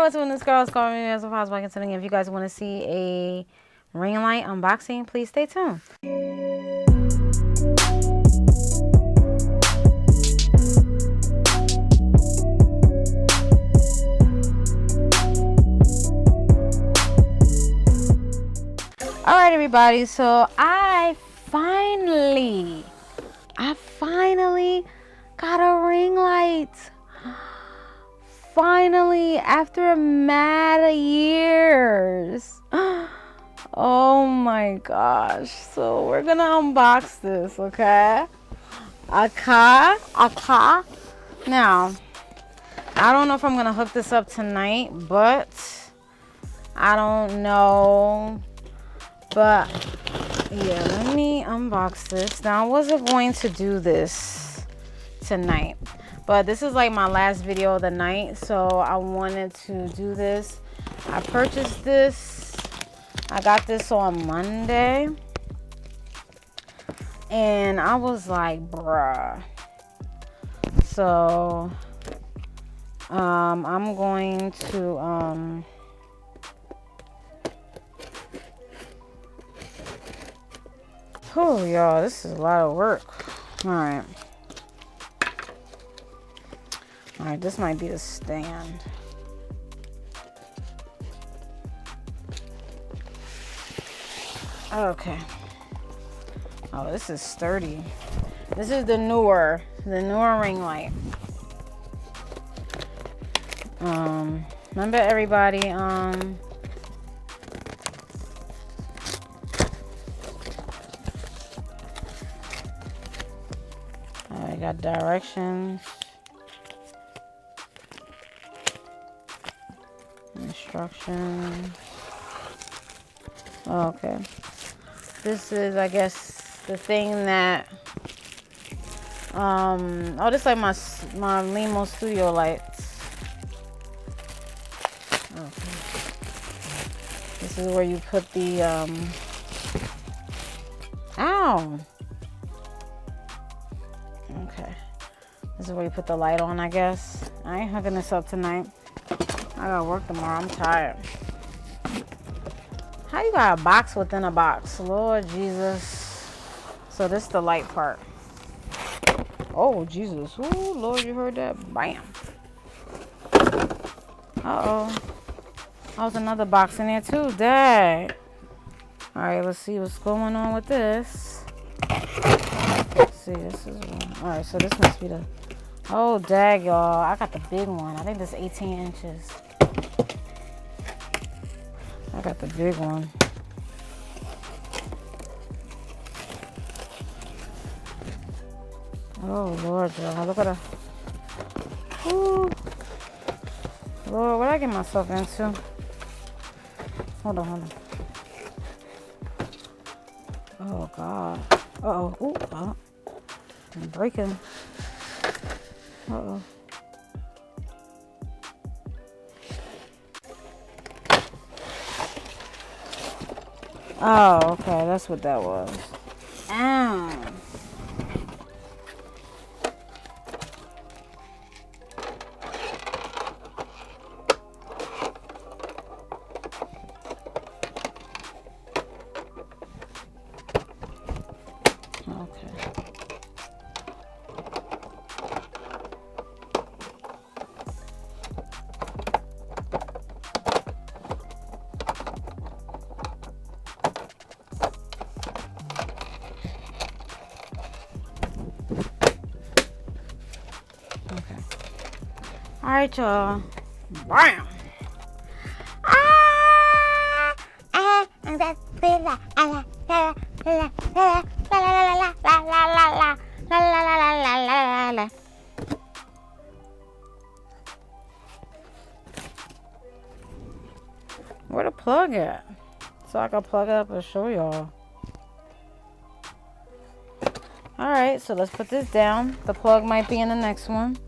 what's up, this girl is calling me as a possible. If you guys want to see a ring light unboxing, please stay tuned. Alright everybody, so I finally got a ring light. Finally, after a mad years. Oh my gosh. So we're gonna unbox this, okay? Okay. Now, I don't know if I'm gonna hook this up tonight, but I don't know. But yeah, let me unbox this. Now, I wasn't going to do this tonight, but this is like my last video of the night, so I wanted to do this. I purchased this. I got this on Monday, and I was like, bruh. So I'm going to oh, y'all, this is a lot of work. All right, this might be the stand. Okay. Oh, this is sturdy. This is the Neewer ring light. Remember everybody, I got directions, instructions. Oh, okay. This is, I guess, the thing that oh, this is like my Limo studio lights. Okay. This is where you put the ow. Okay, this is where you put the light on, I guess. I ain't hooking this up tonight. I gotta work tomorrow. I'm tired. How you got a box within a box? Lord Jesus. So this is the light part. Oh, Jesus. Oh, Lord, you heard that? Bam. Uh-oh. Oh, there's another box in there, too. Dang. All right, let's see what's going on with this. Let's see, this is one. All right, so this must be the... Oh, dag, y'all. I got the big one. I think this is 18 inches. I got the big one. Oh, Lord, y'all. Look at that. Ooh. Lord, what did I get myself into? Hold on. Oh, God. Uh-oh. Ooh, I'm breaking. Uh-oh. Oh, okay. That's what that was. Ow. All right, y'all. Bam. Where the plug at? So I can plug it up and show y'all. All right, so let's put this down. The plug might be in the next one.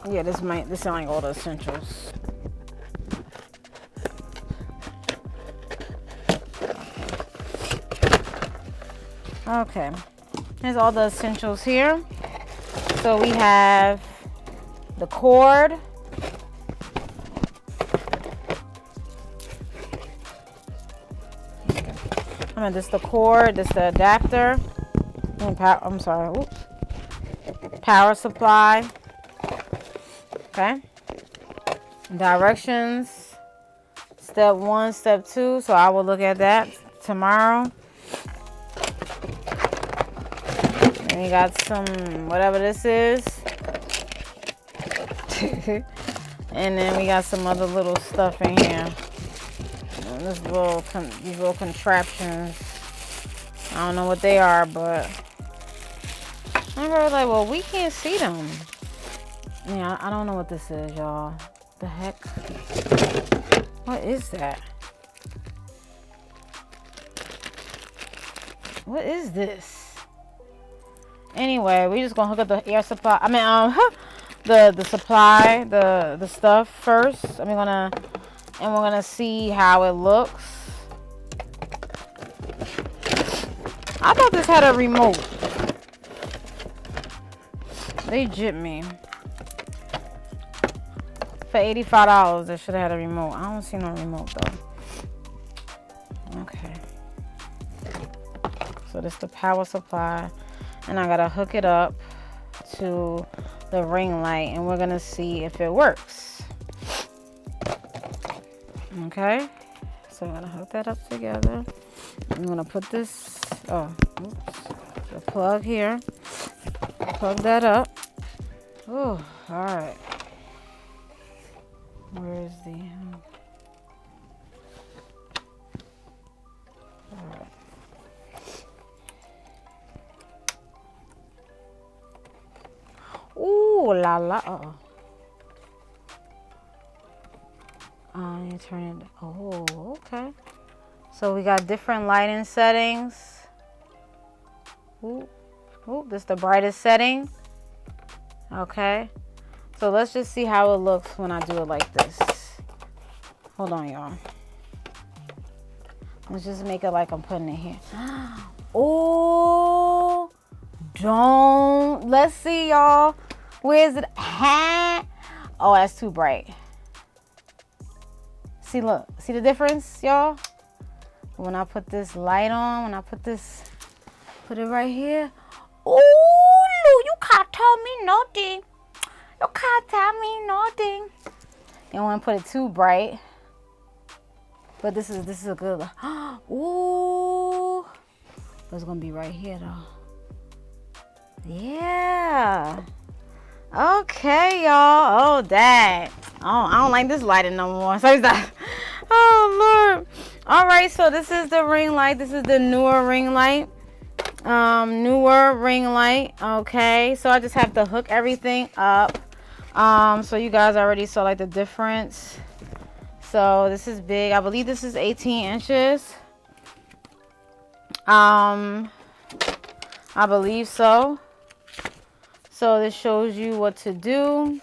Yeah, this sound like all the essentials. Okay, here's all the essentials here. So we have the cord, I mean, this is the cord, this is the adapter, and power, I'm sorry, oops, power supply. Okay, directions, step 1, step 2, so I will look at that tomorrow. And you got some, whatever this is. And then we got some other little stuff in here. These little contraptions. I don't know what they are, but I'm really like, well, we can't see them. Yeah, I don't know what this is, y'all. The heck? What is that? What is this? Anyway, we just gonna hook up the air supply. I mean, the supply, the stuff first. And we're gonna see how it looks. I thought this had a remote. They gypped me. For $85, they should have had a remote. I don't see no remote though. Okay. So this is the power supply. And I gotta hook it up to the ring light, and we're gonna see if it works. Okay, so I'm gonna hook that up together. I'm gonna put this, the plug here, plug that up. Oh, all right. Where is the, all right. Ooh la la. You turn it. Oh, okay. So we got different lighting settings. Ooh, this is the brightest setting. Okay. So let's just see how it looks when I do it like this. Hold on, y'all. Let's just make it like I'm putting it here. Oh, don't. Let's see, y'all. Where's it? Oh, that's too bright. See, look. See the difference, y'all? When I put this light on, when I put it right here. Oh, you can't tell me nothing. You can't tell me nothing. You don't want to put it too bright. But this is a good look. Ooh. It's going to be right here, though. Yeah. Okay, y'all. Oh, dang. I don't like this lighting no more. So he's like, oh, Lord. All right, so this is the ring light. This is the Neewer ring light. Neewer ring light. Okay, so I just have to hook everything up. So you guys already saw like the difference. So this is big. I believe this is 18 inches. I believe so. So this shows you what to do.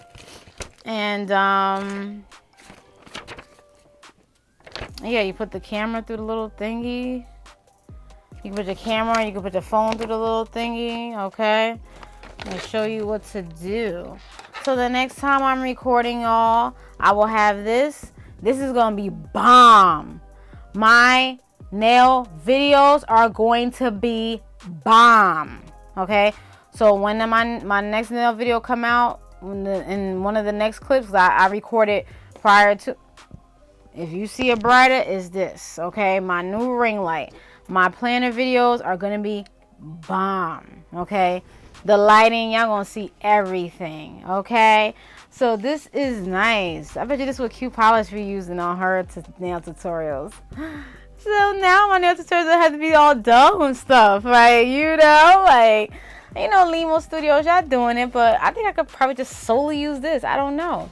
And yeah, you put the camera through the little thingy. You can put your camera, you can put your phone through the little thingy, okay? And show you what to do. So the next time I'm recording, y'all, I will have this. This is gonna be bomb. My nail videos are going to be bomb, okay? So when my next nail video come out, in one of the next clips, I recorded prior to. If you see it brighter, is this, okay? My new ring light. My planner videos are gonna be bomb, okay? The lighting, y'all gonna see everything, okay? So this is nice. I bet you this is what Q Polish be using on her nail tutorials. So now my nail tutorials have to be all dull and stuff, right? You know, like, you know, Limo Studios, y'all doing it, but I think I could probably just solely use this. I don't know.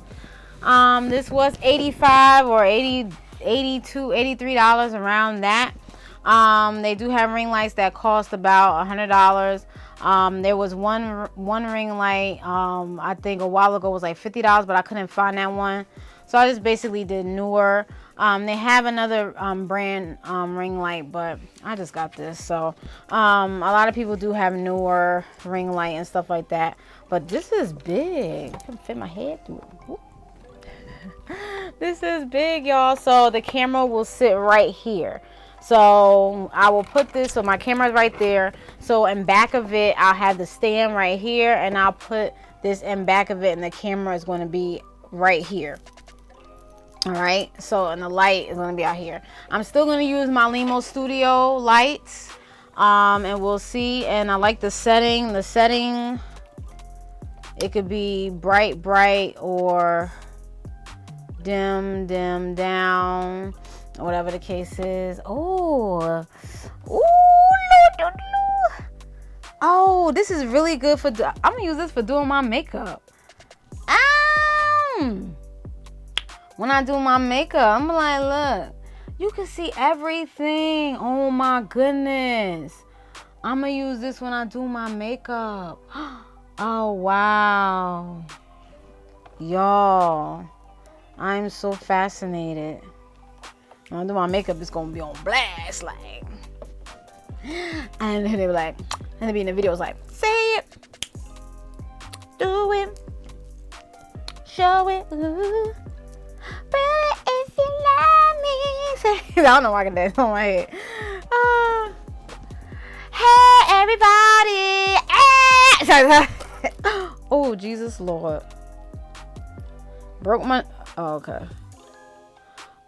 This was $85 or $82, $83 around that. They do have ring lights that cost about $100. There was one ring light, I think a while ago was like $50, but I couldn't find that one. So I just basically did Neewer. They have another brand ring light, but I just got this. So a lot of people do have Neewer ring light and stuff like that. But this is big. I can fit my head through it. Whoop. This is big, y'all. So the camera will sit right here. So I will put this, so my camera's right there. So in back of it, I'll have the stand right here, and I'll put this in back of it, and the camera is going to be right here. All right, so, and the light is going to be out here. I'm still going to use my Limo Studio lights, and we'll see. And I like the setting. It could be bright, or dim, down, or whatever the case is. Oh, this is really good for, I'm gonna use this for doing my makeup. When I do my makeup, I'm like, look, you can see everything. Oh my goodness. I'm gonna use this when I do my makeup. Oh wow. Y'all, I'm so fascinated. When I do my makeup, it's gonna be on blast, like. And then they were like, and they be in the videos like, say it, do it, show it, ooh. But if you love me, say it. I don't know why I can dance on my head. Hey everybody! Oh Jesus Lord. Broke my, oh, okay.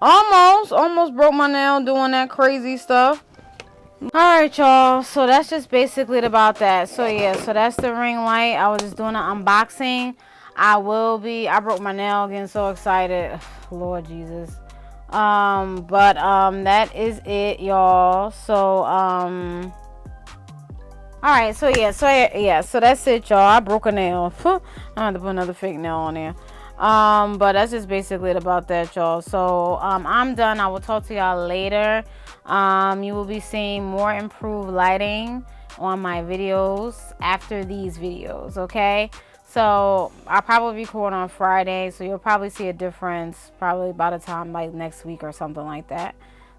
Almost broke my nail doing that crazy stuff. Alright y'all, so that's just basically about that. So yeah, so that's the ring light. I was just doing an unboxing. I broke my nail, getting so excited. Lord Jesus. That is it, y'all. So alright, so that's it, y'all. I broke a nail. I have to put another fake nail on there. But that's just basically it about that, y'all. So I'm done. I will talk to y'all later. You will be seeing more improved lighting on my videos after these videos, okay? So I'll probably record on Friday, so you'll probably see a difference probably by the time like next week or something like that.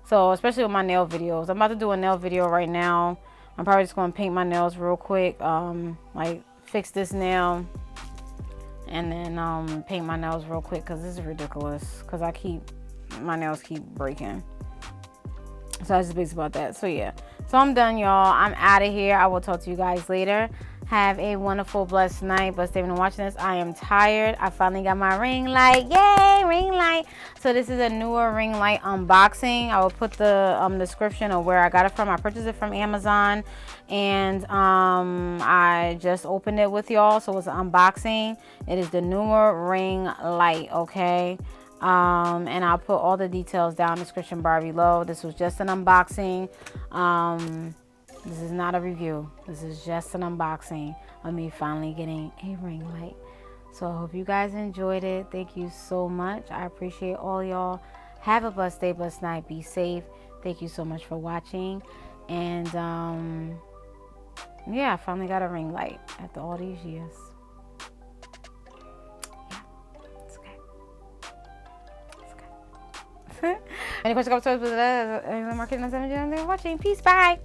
So especially with my nail videos, I'm about to do a nail video right now. I'm probably just going to paint my nails real quick, like fix this nail, and then paint my nails real quick, because this is ridiculous, because my nails keep breaking. So that's just basically about that. So yeah, so I'm done, y'all. I'm out of here. I will talk to you guys later. Have a wonderful, blessed night. But stay watching this. I am tired. I finally got my ring light. Yay, ring light. So this is a Neewer ring light unboxing. I will put the description of where I got it from. I purchased it from Amazon, and I just opened it with y'all. So it's an unboxing. It is the Neewer ring light, okay? And I'll put all the details down in the description bar below. This was just an unboxing. This is not a review. This is just an unboxing of me finally getting a ring light. So I hope you guys enjoyed it. Thank you so much. I appreciate all y'all. Have a blessed day, blessed night. Be safe. Thank you so much for watching. And yeah, I finally got a ring light after all these years. Any questions, comments, watching? Peace, bye.